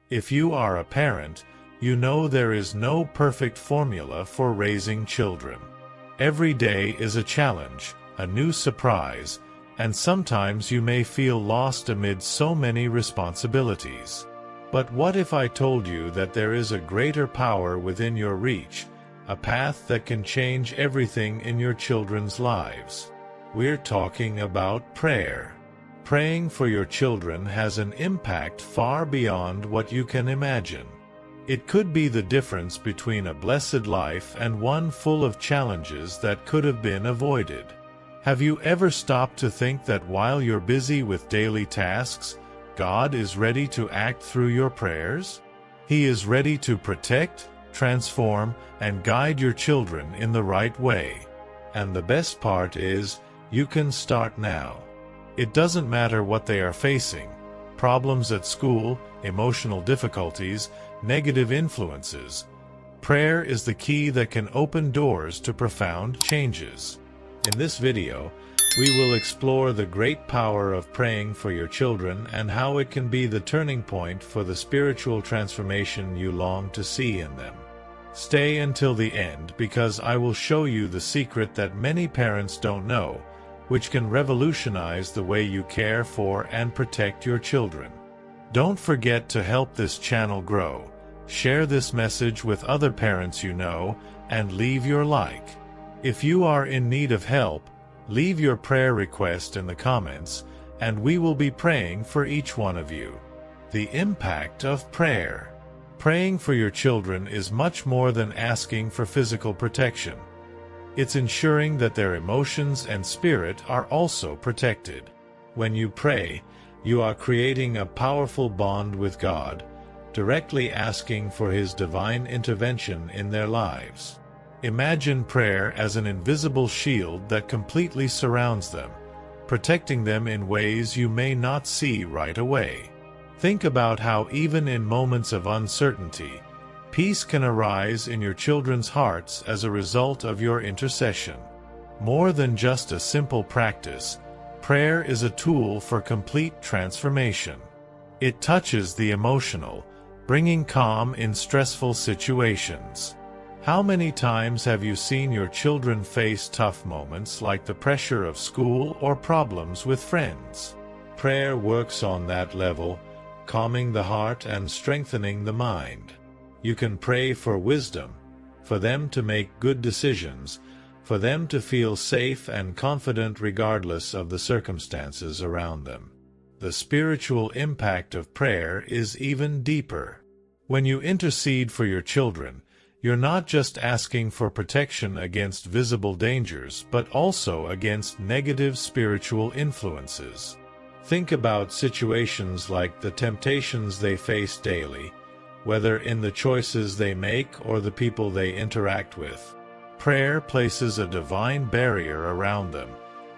If you are a parent, you know there is no perfect formula for raising children. Every day is a challenge, a new surprise, and sometimes you may feel lost amid so many responsibilities. But what if I told you that there is a greater power within your reach, a path that can change everything in your children's lives? We're talking about prayer. Praying for your children has an impact far beyond what you can imagine. It could be the difference between a blessed life and one full of challenges that could have been avoided. Have you ever stopped to think that while you're busy with daily tasks, God is ready to act through your prayers? He is ready to protect, transform, and guide your children in the right way. And the best part is, you can start now. It doesn't matter what they are facing: problems at school, emotional difficulties, negative influences. Prayer is the key that can open doors to profound changes. In this video, we will explore the great power of praying for your children and how it can be the turning point for the spiritual transformation you long to see in them. Stay until the end, because I will show you the secret that many parents don't know, which can revolutionize the way you care for and protect your children. Don't forget to help this channel grow. Share this message with other parents you know, and leave your like. If you are in need of help, leave your prayer request in the comments, and we will be praying for each one of you. The impact of prayer. Praying for your children is much more than asking for physical protection. It's ensuring that their emotions and spirit are also protected. When you pray, you are creating a powerful bond with God, directly asking for His divine intervention in their lives. Imagine prayer as an invisible shield that completely surrounds them, protecting them in ways you may not see right away. Think about how even in moments of uncertainty, peace can arise in your children's hearts as a result of your intercession. More than just a simple practice, prayer is a tool for complete transformation. It touches the emotional, bringing calm in stressful situations. How many times have you seen your children face tough moments like the pressure of school or problems with friends? Prayer works on that level, calming the heart and strengthening the mind. You can pray for wisdom, for them to make good decisions, for them to feel safe and confident regardless of the circumstances around them. The spiritual impact of prayer is even deeper. When you intercede for your children, you're not just asking for protection against visible dangers, but also against negative spiritual influences. Think about situations like the temptations they face daily, whether in the choices they make or the people they interact with. Prayer places a divine barrier around them,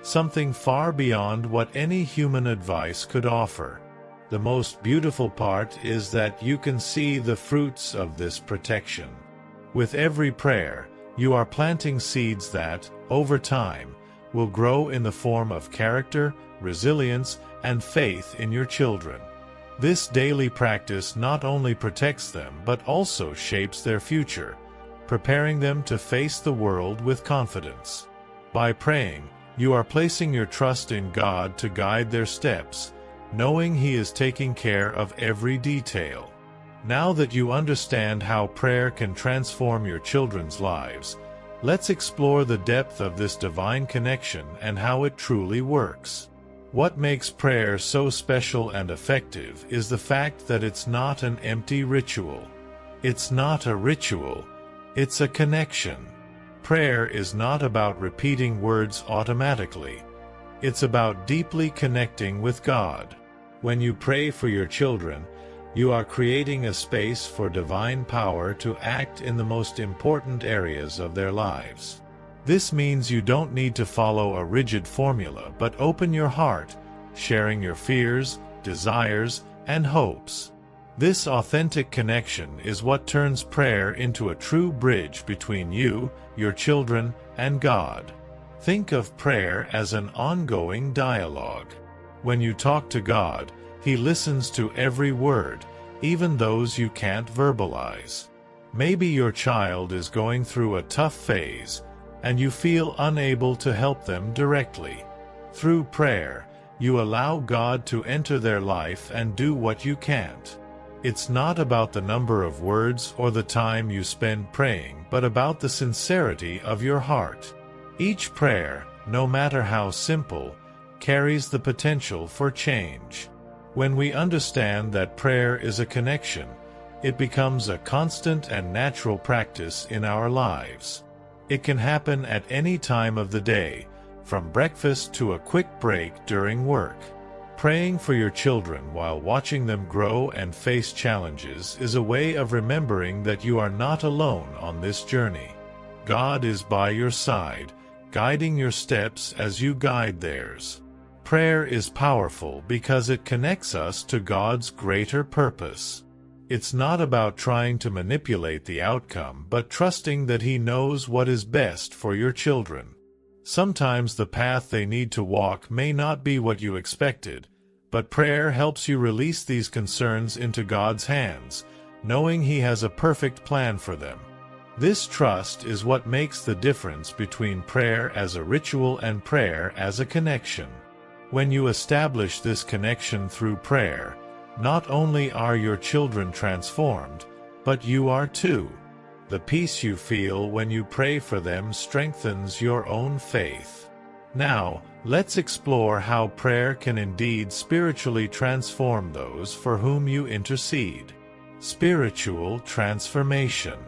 something far beyond what any human advice could offer. The most beautiful part is that you can see the fruits of this protection. With every prayer, you are planting seeds that, over time, will grow in the form of character, resilience, and faith in your children. This daily practice not only protects them but also shapes their future, preparing them to face the world with confidence. By praying, you are placing your trust in God to guide their steps, knowing He is taking care of every detail. Now that you understand how prayer can transform your children's lives, let's explore the depth of this divine connection and how it truly works. What makes prayer so special and effective is the fact that it's not an empty ritual. It's not a ritual, it's a connection. Prayer is not about repeating words automatically. It's about deeply connecting with God. When you pray for your children, you are creating a space for divine power to act in the most important areas of their lives. This means you don't need to follow a rigid formula, but open your heart, sharing your fears, desires, and hopes. This authentic connection is what turns prayer into a true bridge between you, your children, and God. Think of prayer as an ongoing dialogue. When you talk to God, He listens to every word, even those you can't verbalize. Maybe your child is going through a tough phase, and you feel unable to help them directly. Through prayer, you allow God to enter their life and do what you can't. It's not about the number of words or the time you spend praying, but about the sincerity of your heart. Each prayer, no matter how simple, carries the potential for change. When we understand that prayer is a connection, it becomes a constant and natural practice in our lives. It can happen at any time of the day, from breakfast to a quick break during work. Praying for your children while watching them grow and face challenges is a way of remembering that you are not alone on this journey. God is by your side, guiding your steps as you guide theirs. Prayer is powerful because it connects us to God's greater purpose. It's not about trying to manipulate the outcome, but trusting that He knows what is best for your children. Sometimes the path they need to walk may not be what you expected, but prayer helps you release these concerns into God's hands, knowing He has a perfect plan for them. This trust is what makes the difference between prayer as a ritual and prayer as a connection. When you establish this connection through prayer, not only are your children transformed, but you are too. The peace you feel when you pray for them strengthens your own faith. Now, let's explore how prayer can indeed spiritually transform those for whom you intercede. Spiritual transformation.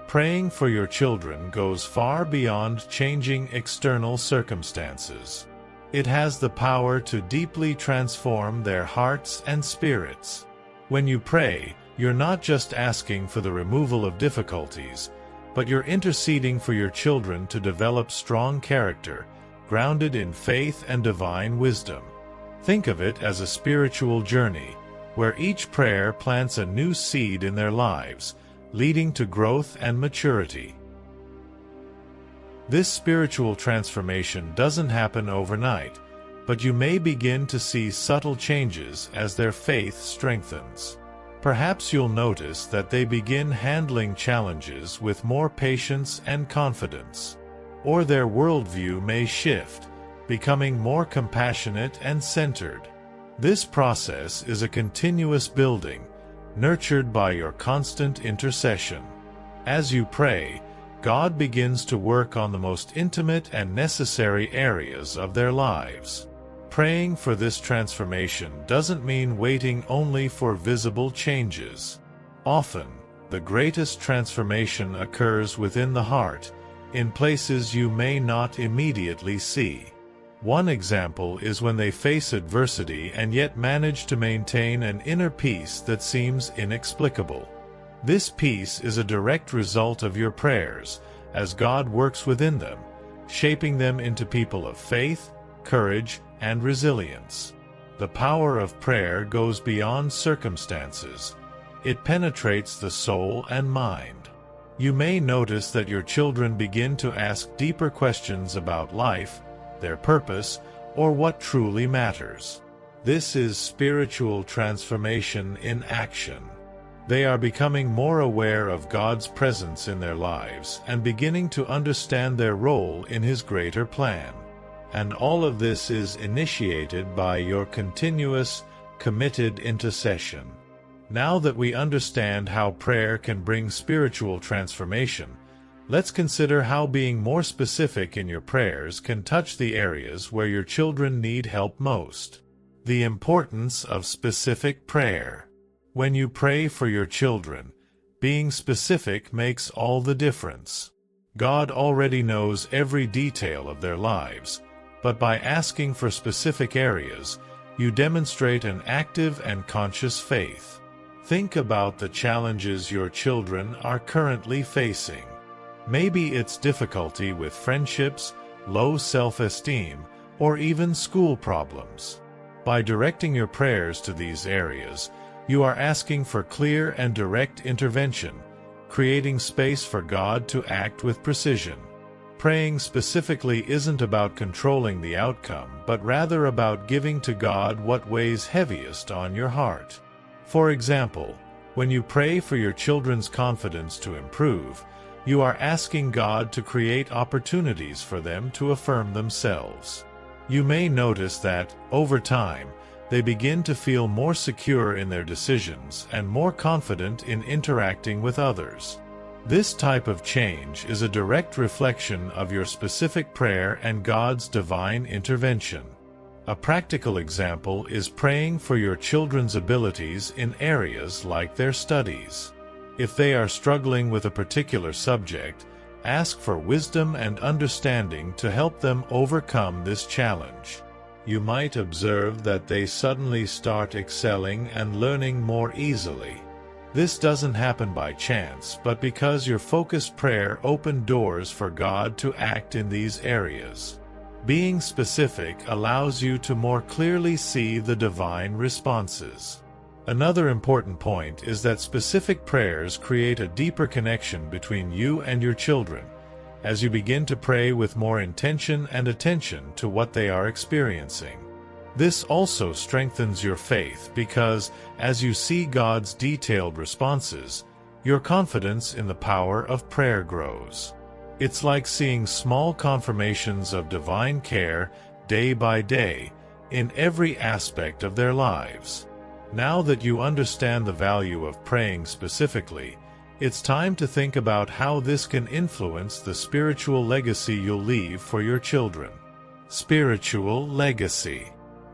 Praying for your children goes far beyond changing external circumstances. It has the power to deeply transform their hearts and spirits. When you pray, you're not just asking for the removal of difficulties, but you're interceding for your children to develop strong character, grounded in faith and divine wisdom. Think of it as a spiritual journey, where each prayer plants a new seed in their lives, leading to growth and maturity. This spiritual transformation doesn't happen overnight, but you may begin to see subtle changes as their faith strengthens. Perhaps you'll notice that they begin handling challenges with more patience and confidence. Or their worldview may shift, becoming more compassionate and centered. This process is a continuous building, nurtured by your constant intercession. As you pray, God begins to work on the most intimate and necessary areas of their lives. Praying for this transformation doesn't mean waiting only for visible changes. Often, the greatest transformation occurs within the heart, in places you may not immediately see. One example is when they face adversity and yet manage to maintain an inner peace that seems inexplicable. This peace is a direct result of your prayers, as God works within them, shaping them into people of faith, courage, and resilience. The power of prayer goes beyond circumstances. It penetrates the soul and mind. You may notice that your children begin to ask deeper questions about life, their purpose, or what truly matters. This is spiritual transformation in action. They are becoming more aware of God's presence in their lives and beginning to understand their role in His greater plan. And all of this is initiated by your continuous, committed intercession. Now that we understand how prayer can bring spiritual transformation, let's consider how being more specific in your prayers can touch the areas where your children need help most. The importance of specific prayer. When you pray for your children, being specific makes all the difference. God already knows every detail of their lives, but by asking for specific areas, you demonstrate an active and conscious faith. Think about the challenges your children are currently facing. Maybe it's difficulty with friendships, low self-esteem, or even school problems. By directing your prayers to these areas, you are asking for clear and direct intervention, creating space for God to act with precision. Praying specifically isn't about controlling the outcome, but rather about giving to God what weighs heaviest on your heart. For example, When you pray for your children's confidence to improve, you are asking God to create opportunities for them to affirm themselves. You may notice that, over time, they begin to feel more secure in their decisions and more confident in interacting with others. This type of change is a direct reflection of your specific prayer and God's divine intervention. A practical example is praying for your children's abilities in areas like their studies. If they are struggling with a particular subject, ask for wisdom and understanding to help them overcome this challenge. You might observe that they suddenly start excelling and learning more easily. This doesn't happen by chance, but because your focused prayer opened doors for God to act in these areas. Being specific allows you to more clearly see the divine responses. Another important point is that specific prayers create a deeper connection between you and your children, as you begin to pray with more intention and attention to what they are experiencing. This also strengthens your faith because, as you see God's detailed responses, your confidence in the power of prayer grows. It's like seeing small confirmations of divine care, day by day, in every aspect of their lives. Now that you understand the value of praying specifically, it's time to think about how this can influence the spiritual legacy you'll leave for your children. Spiritual legacy.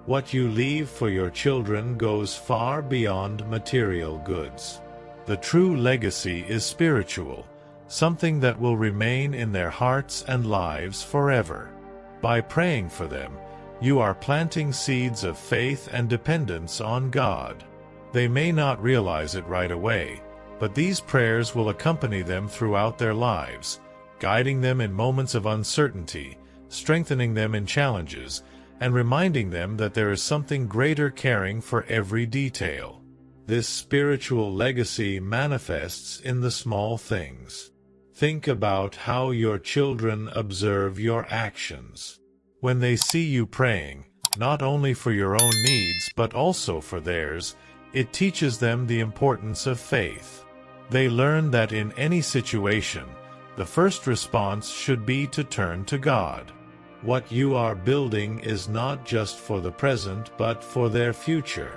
What you leave for your children goes far beyond material goods. The true legacy is spiritual, something that will remain in their hearts and lives forever. By praying for them, you are planting seeds of faith and dependence on God. They may not realize it right away, but these prayers will accompany them throughout their lives, guiding them in moments of uncertainty, strengthening them in challenges, and reminding them that there is something greater caring for every detail. This spiritual legacy manifests in the small things. Think about how your children observe your actions. When they see you praying, not only for your own needs but also for theirs, it teaches them the importance of faith. They learn that in any situation, the first response should be to turn to God. What you are building is not just for the present but for their future.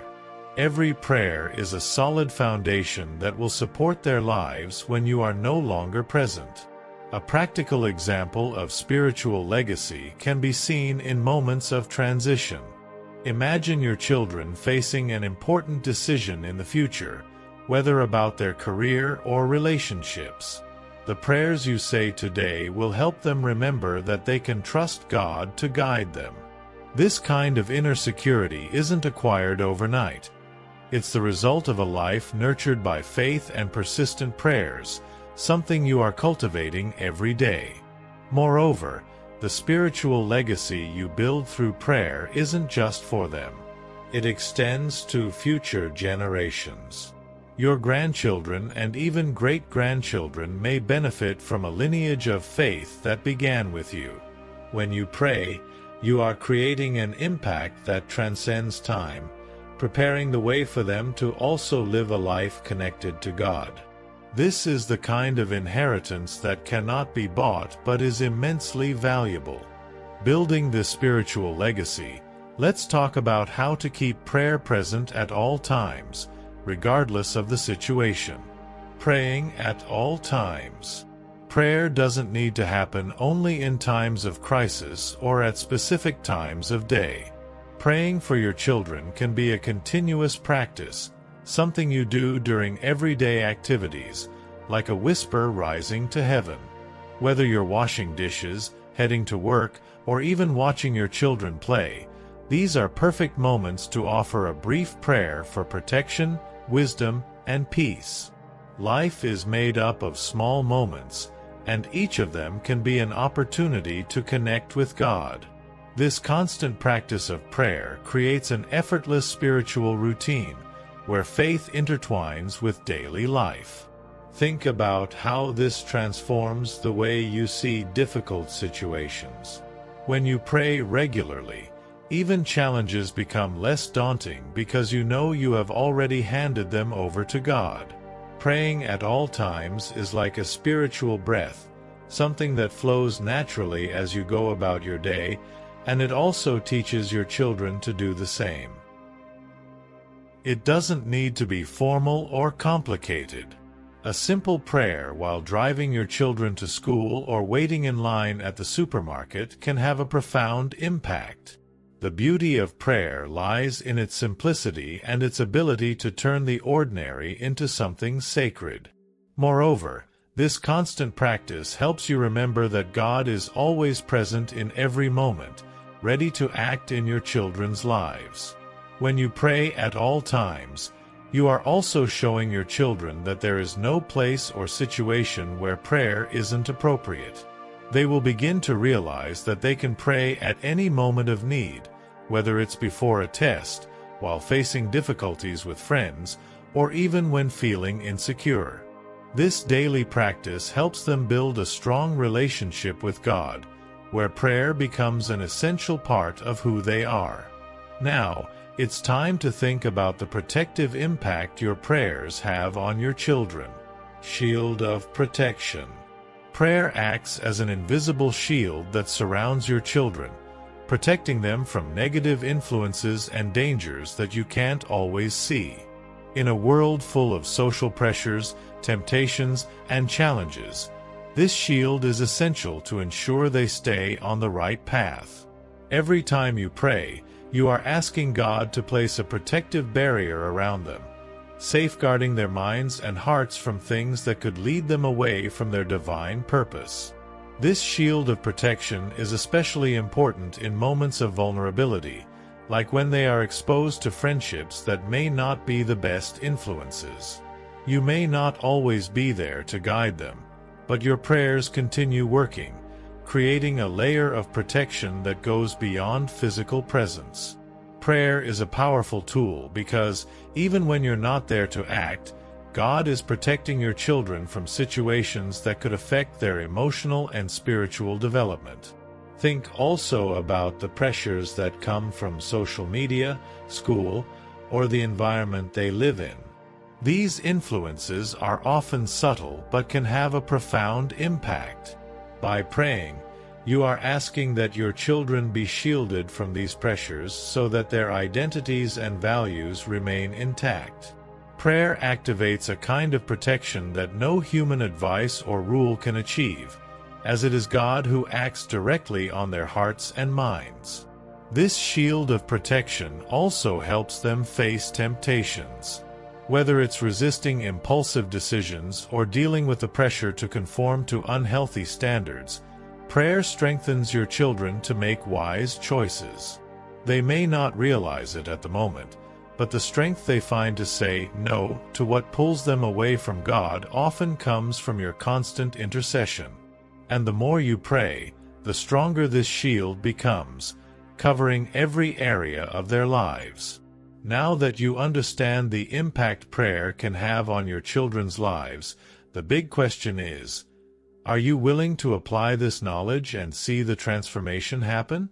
Every prayer is a solid foundation that will support their lives when you are no longer present. A practical example of spiritual legacy can be seen in moments of transition. Imagine your children facing an important decision in the future, whether about their career or relationships. The prayers you say today will help them remember that they can trust God to guide them. This kind of inner security isn't acquired overnight. It's the result of a life nurtured by faith and persistent prayers, something you are cultivating every day. Moreover, the spiritual legacy you build through prayer isn't just for them. It extends to future generations. Your grandchildren and even great-grandchildren may benefit from a lineage of faith that began with you. When you pray, you are creating an impact that transcends time, preparing the way for them to also live a life connected to God. This is the kind of inheritance that cannot be bought but is immensely valuable. Building this spiritual legacy, let's talk about how to keep prayer present at all times, regardless of the situation. Praying at all times. Prayer doesn't need to happen only in times of crisis or at specific times of day. Praying for your children can be a continuous practice, something you do during everyday activities, like a whisper rising to heaven. Whether you're washing dishes, heading to work, or even watching your children play, these are perfect moments to offer a brief prayer for protection, wisdom, and peace. Life is made up of small moments, and each of them can be an opportunity to connect with God. This constant practice of prayer creates an effortless spiritual routine, where faith intertwines with daily life. Think about how this transforms the way you see difficult situations. When you pray regularly, Even challenges become less daunting because you know you have already handed them over to God. Praying at all times is like a spiritual breath, something that flows naturally as you go about your day, and it also teaches your children to do the same. It doesn't need to be formal or complicated. A simple prayer while driving your children to school or waiting in line at the supermarket can have a profound impact. The beauty of prayer lies in its simplicity and its ability to turn the ordinary into something sacred. Moreover, this constant practice helps you remember that God is always present in every moment, ready to act in your children's lives. When you pray at all times, you are also showing your children that there is no place or situation where prayer isn't appropriate. They will begin to realize that they can pray at any moment of need, whether it's before a test, while facing difficulties with friends, or even when feeling insecure. This daily practice helps them build a strong relationship with God, where prayer becomes an essential part of who they are. Now, it's time to think about the protective impact your prayers have on your children. Shield of protection. Prayer acts as an invisible shield that surrounds your children, protecting them from negative influences and dangers that you can't always see. In a world full of social pressures, temptations, and challenges, this shield is essential to ensure they stay on the right path. Every time you pray, you are asking God to place a protective barrier around them, safeguarding their minds and hearts from things that could lead them away from their divine purpose. This shield of protection is especially important in moments of vulnerability, like when they are exposed to friendships that may not be the best influences. You may not always be there to guide them, but your prayers continue working, creating a layer of protection that goes beyond physical presence. Prayer is a powerful tool because, even when you're not there to act, God is protecting your children from situations that could affect their emotional and spiritual development. Think also about the pressures that come from social media, school, or the environment they live in. These influences are often subtle but can have a profound impact. By praying, you are asking that your children be shielded from these pressures so that their identities and values remain intact. Prayer activates a kind of protection that no human advice or rule can achieve, as it is God who acts directly on their hearts and minds. This shield of protection also helps them face temptations. Whether it's resisting impulsive decisions or dealing with the pressure to conform to unhealthy standards, prayer strengthens your children to make wise choices. They may not realize it at the moment, but the strength they find to say no to what pulls them away from God often comes from your constant intercession. And the more you pray, the stronger this shield becomes, covering every area of their lives. Now that you understand the impact prayer can have on your children's lives, the big question is, are you willing to apply this knowledge and see the transformation happen?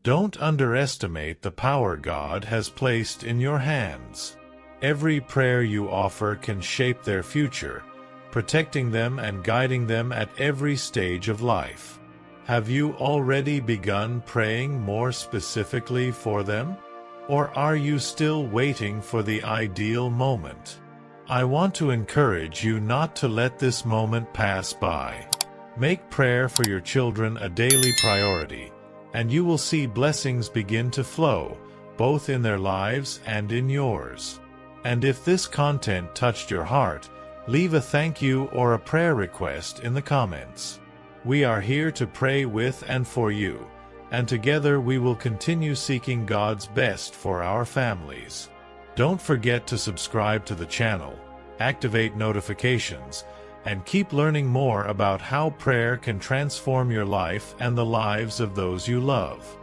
Don't underestimate the power God has placed in your hands. Every prayer you offer can shape their future, protecting them and guiding them at every stage of life. Have you already begun praying more specifically for them? Or are you still waiting for the ideal moment? I want to encourage you not to let this moment pass by. Make prayer for your children a daily priority, and you will see blessings begin to flow, both in their lives and in yours. And if this content touched your heart, leave a thank you or a prayer request in the comments. We are here to pray with and for you, and together we will continue seeking God's best for our families. Don't forget to subscribe to the channel, activate notifications, and keep learning more about how prayer can transform your life and the lives of those you love.